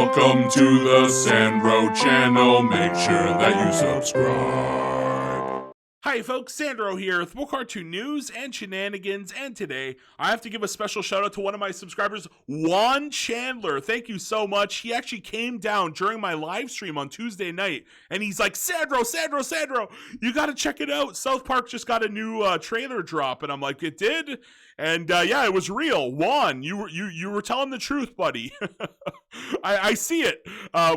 Welcome to the Sandro channel. Make sure that you subscribe. Hi folks, Sandro here with more cartoon news and shenanigans, and today I have to give a special shout out to one of my subscribers, Juan Chandler. Thank you so much. He actually came down during my live stream on Tuesday night and he's like, Sandro, you gotta check it out. South Park just got a new trailer drop, and I'm like, it did? And yeah, it was real. Juan, you were telling the truth, buddy. I see it.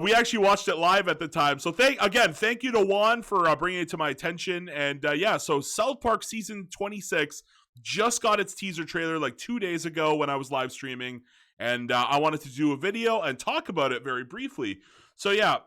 We actually watched it live at the time. So thank you to Juan for bringing it to my attention. And yeah, so South Park season 26 just got its teaser trailer like 2 days ago when I was live streaming. And I wanted to do a video and talk about it very briefly. So yeah,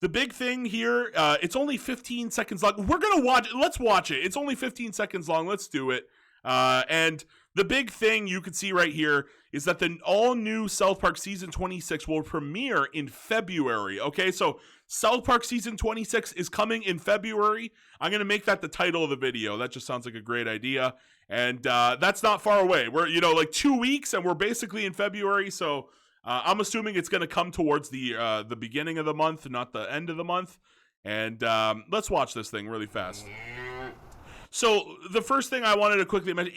the big thing here, it's only 15 seconds long. We're going to watch it. Let's watch it. It's only 15 seconds long. Let's do it. And the big thing you can see right here is that the all-new South Park Season 26 will premiere in February, okay? So South Park Season 26 is coming in February. I'm going to make that the title of the video. That just sounds like a great idea. And that's not far away. We're, like 2 weeks, and we're basically in February, so I'm assuming it's going to come towards the beginning of the month, not the end of the month. And let's watch this thing really fast. So the first thing I wanted to quickly mention,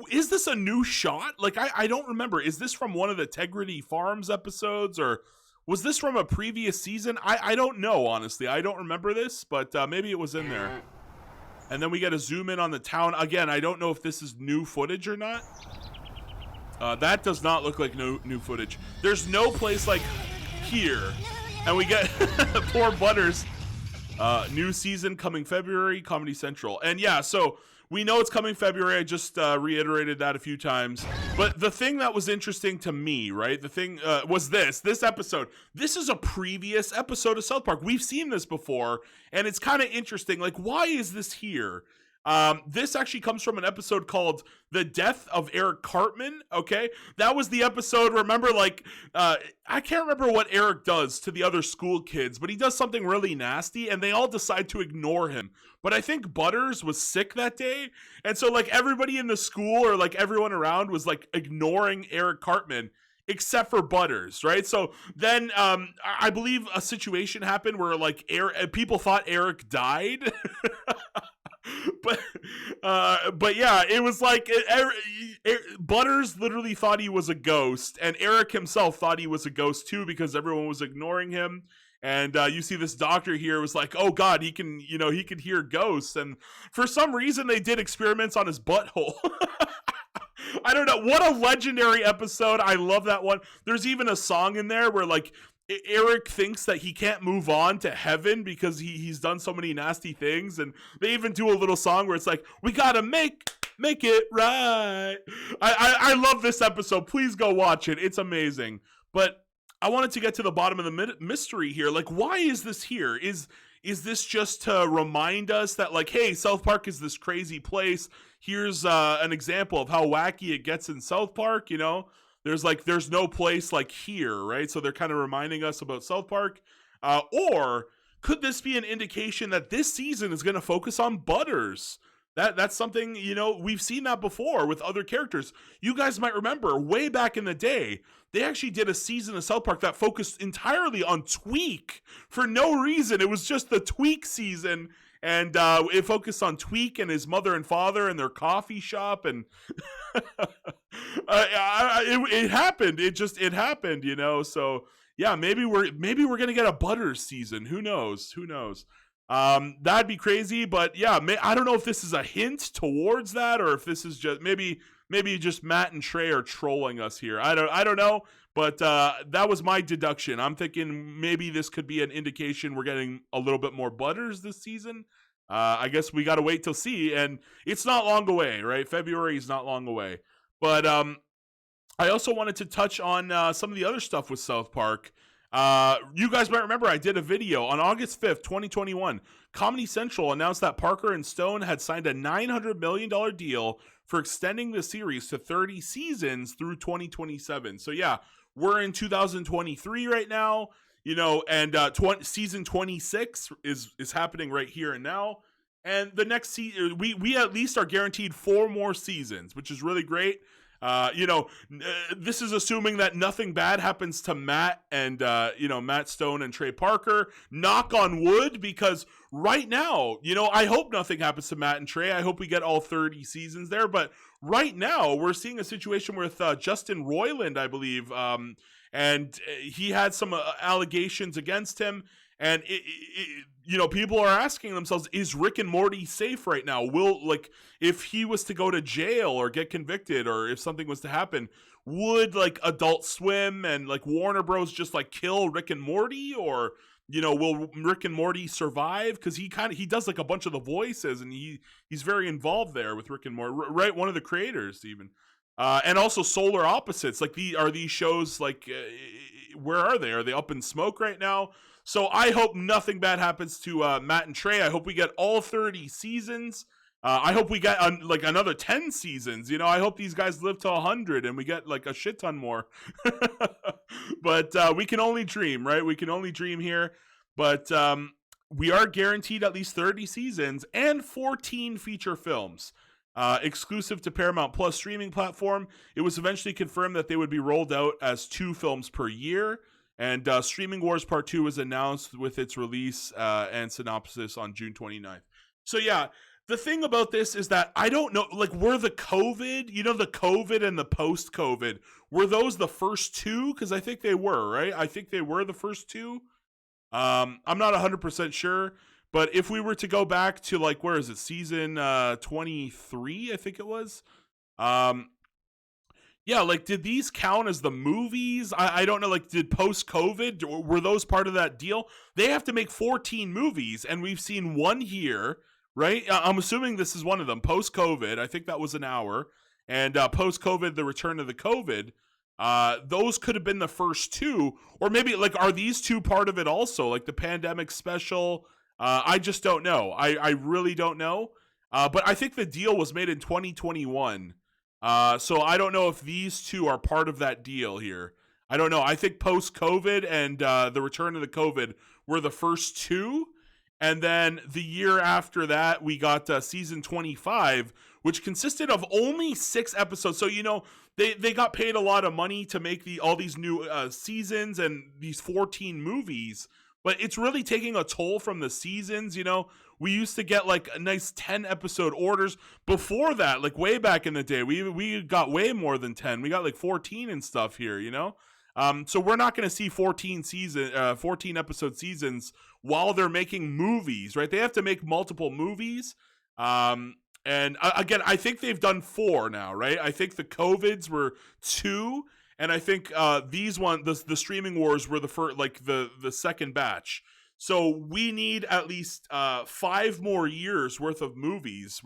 is this a new shot? Like, I don't remember. Is this from one of the Tegrity Farms episodes, or was this from a previous season? I don't know, honestly. I don't remember this, but maybe it was in there. And then we get a zoom in on the town. Again, I don't know if this is new footage or not. That does not look like new footage. There's no place like here. And we get poor Butters. New season coming February, Comedy Central. And yeah, so we know it's coming February. I just reiterated that a few times. But the thing that was interesting to me, right, the thing was this episode. This is a previous episode of South Park. We've seen this before, and it's kind of interesting. Like, why is this here? This actually comes from an episode called The Death of Eric Cartman, okay? That was the episode, remember, like, I can't remember what Eric does to the other school kids, but he does something really nasty, and they all decide to ignore him. But I think Butters was sick that day, and so, like, everybody in the school, or, like, everyone around was, like, ignoring Eric Cartman, except for Butters, right? So then I believe a situation happened where, like, people thought Eric died. But yeah, it was like Butters literally thought he was a ghost, and Eric himself thought he was a ghost too because everyone was ignoring him. And you see this doctor here was like, oh God, he can hear ghosts. And for some reason they did experiments on his butthole. I don't know. What a legendary episode. I love that one. There's even a song in there where, like, Eric thinks that he can't move on to heaven because he's done so many nasty things, and they even do a little song where it's like, we gotta make it right. I love this episode. Please go watch it. It's amazing. But I wanted to get to the bottom of the mystery here. Like, why is this here? Is this just to remind us that, like, hey, South Park is this crazy place. Here's an example of how wacky it gets in South Park, There's no place like here, right? So they're kind of reminding us about South Park. Or could this be an indication that this season is going to focus on Butters? That's something, we've seen that before with other characters. You guys might remember way back in the day, they actually did a season of South Park that focused entirely on Tweek for no reason. It was just the Tweek season. And it focused on Tweek and his mother and father and their coffee shop, and it happened. It happened, So yeah, maybe we're gonna get a Butters season. Who knows? That'd be crazy. But yeah, I don't know if this is a hint towards that, or if this is just maybe just Matt and Trey are trolling us here. I don't know. But that was my deduction. I'm thinking maybe this could be an indication we're getting a little bit more Butters this season. I guess we got to wait till see. And it's not long away, right? February is not long away. But I also wanted to touch on some of the other stuff with South Park. You guys might remember I did a video on August 5th, 2021. Comedy Central announced that Parker and Stone had signed a $900 million deal for extending the series to 30 seasons through 2027. So yeah, we're in 2023 right now, and season 26 is happening right here and now. And the next season, we at least are guaranteed 4 more seasons, which is really great. This is assuming that nothing bad happens to Matt and Matt Stone and Trey Parker. Knock on wood, because right now, I hope nothing happens to Matt and Trey. I hope we get all 30 seasons there. But right now, we're seeing a situation with Justin Roiland, I believe, and he had some allegations against him. And people are asking themselves, is Rick and Morty safe right now? If he was to go to jail or get convicted, or if something was to happen, would Adult Swim and Warner Bros just kill Rick and Morty? Or will Rick and Morty survive? Because he does a bunch of the voices, and he's very involved there with Rick and Morty, right? One of the creators even. And also Solar Opposites. Are these shows where are they? Are they up in smoke right now? So I hope nothing bad happens to Matt and Trey. I hope we get all 30 seasons. I hope we get another 10 seasons. I hope these guys live to 100 and we get a shit ton more. But we can only dream, right? We can only dream here. But we are guaranteed at least 30 seasons and 14 feature films. Exclusive to Paramount Plus streaming platform. It was eventually confirmed that they would be rolled out as 2 films per year. And Streaming Wars Part 2 was announced with its release and synopsis on June 29th. So yeah, the thing about this is that I don't know, were the COVID, the COVID and the post-COVID, were those the first 2? Because I think they were, right? I think they were the first 2. I'm not 100% sure. But if we were to go back to where is it? Season 23, I think it was. Yeah, did these count as the movies? I don't know, did post-COVID, were those part of that deal? They have to make 14 movies, and we've seen one here, right? I'm assuming this is one of them. Post-COVID, I think that was an hour. And post-COVID, the return of the COVID, those could have been the first 2. Or maybe, are these 2 part of it also? The pandemic special? I just don't know. I really don't know. But I think the deal was made in 2021. So I don't know if these 2 are part of that deal here. I don't know. I think post-COVID and the return of the COVID were the first 2. And then the year after that, we got season 25, which consisted of only 6 episodes. So, they got paid a lot of money to make all these new seasons and these 14 movies. But it's really taking a toll from the seasons, We used to get a nice 10 episode orders. Before that, way back in the day, we got way more than 10. We got 14 and stuff here, So we're not going to see 14 episode seasons while they're making movies, right? They have to make multiple movies. And again, I think they've done 4 now, right? I think the COVIDs were 2. And I think these the Streaming Wars were the first, the second batch. So we need at least 5 more years worth of movies.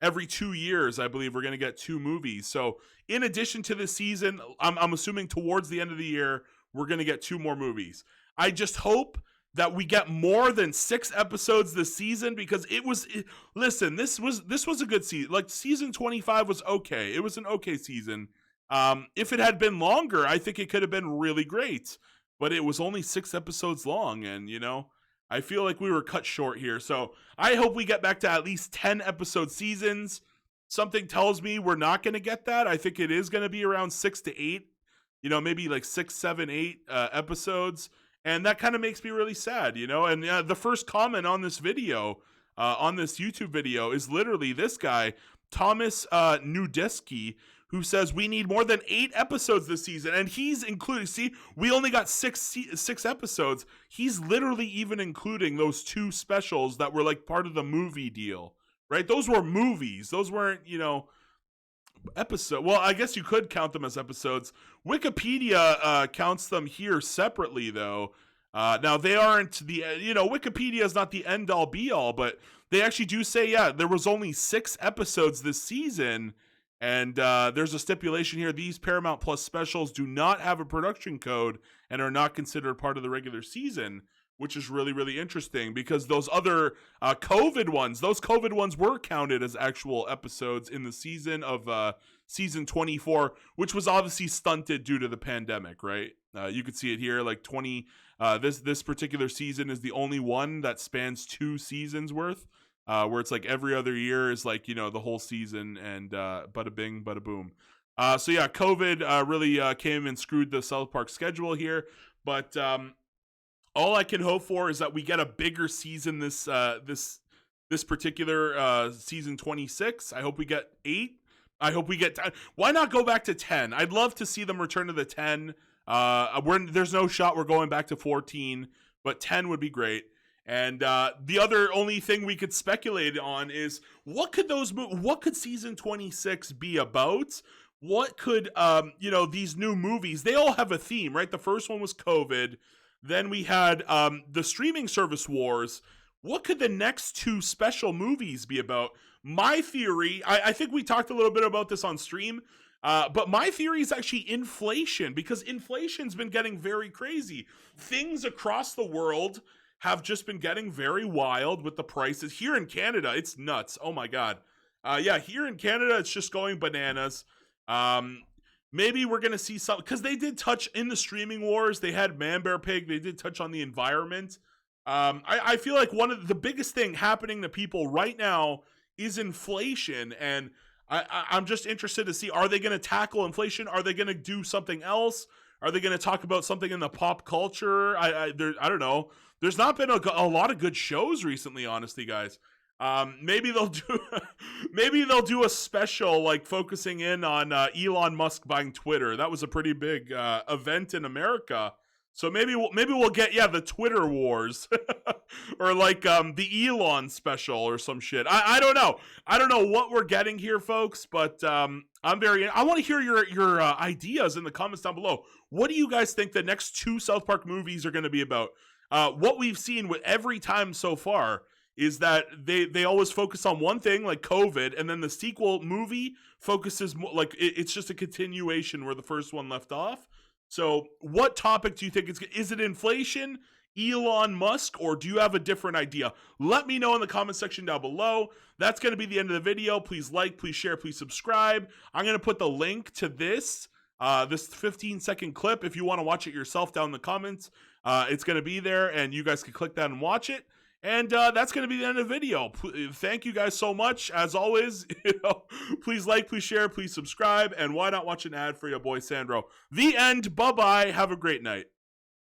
Every 2 years, I believe, we're going to get 2 movies. So in addition to this season, I'm assuming towards the end of the year, we're going to get 2 more movies. I just hope that we get more than 6 episodes this season, because listen, this was a good season. Season 25 was okay. It was an okay season. If it had been longer, I think it could have been really great, but it was only 6 episodes long. And, I feel like we were cut short here. So I hope we get back to at least 10 episode seasons. Something tells me we're not going to get that. I think it is going to be around 6 to 8, maybe 6, 7, 8 episodes. And that kind of makes me really sad, and the first comment on this video, on this YouTube video, is literally this guy, Thomas Nudeski, who says we need more than 8 episodes this season. And he's including, see, we only got 6 episodes. He's literally even including those 2 specials that were part of the movie deal, right? Those were movies. Those weren't, episode. Well, I guess you could count them as episodes. Wikipedia counts them here separately, though. Now, they aren't Wikipedia is not the end-all be-all, but they actually do say, yeah, there was only 6 episodes this season. And there's a stipulation here. These Paramount Plus specials do not have a production code and are not considered part of the regular season, which is really, really interesting, because those other COVID ones were counted as actual episodes in the season of season 24, which was obviously stunted due to the pandemic, right? You could see it here, this particular season is the only one that spans 2 seasons worth. Where it's every other year is the whole season, and bada bing, bada boom. So yeah, COVID really came and screwed the South Park schedule here. But all I can hope for is that we get a bigger season this particular season 26. I hope we get 8. I hope we get 10. Why not go back to 10? I'd love to see them return to the 10. There's no shot we're going back to 14, but 10 would be great. And the other only thing we could speculate on is what could season 26 be about? What could these new movies? They all have a theme, right? The first one was COVID. Then we had the streaming service wars. What could the next 2 special movies be about? My theory, I think we talked a little bit about this on stream, but my theory is actually inflation, because inflation's been getting very crazy. Things across the world have just been getting very wild with the prices. Here in Canada, it's nuts. Oh my God. Yeah, here in Canada, it's just going bananas. Maybe we're going to see some, because they did touch in the streaming wars. They had Man Bear Pig. They did touch on the environment. I feel like one of the biggest thing happening to people right now is inflation. And I'm just interested to see, are they going to tackle inflation? Are they going to do something else? Are they going to talk about something in the pop culture? I don't know. There's not been a lot of good shows recently, honestly, guys. Maybe they'll do a special like focusing in on Elon Musk buying Twitter. That was a pretty big event in America. So maybe we'll get the Twitter wars or like the Elon special or some shit. I don't know. I don't know what we're getting here, folks, but I want to hear your ideas in the comments down below. What do you guys think the next 2 South Park movies are going to be about? What we've seen with every time so far is that they always focus on one thing, like COVID, and then the sequel movie focuses more, like it's just a continuation where the first one left off. So what topic do you think is it inflation, Elon Musk, or do you have a different idea? Let me know in the comment section down below. That's going to be the end of the video. Please like, please share, please subscribe. I'm going to put the link to this 15-second clip if you want to watch it yourself down in the comments. It's going to be there, and you guys can click that and watch it. And that's going to be the end of the video. Thank you guys so much. As always, please like, please share, please subscribe. And why not watch an ad for your boy Sandro? The end. Bye-bye. Have a great night.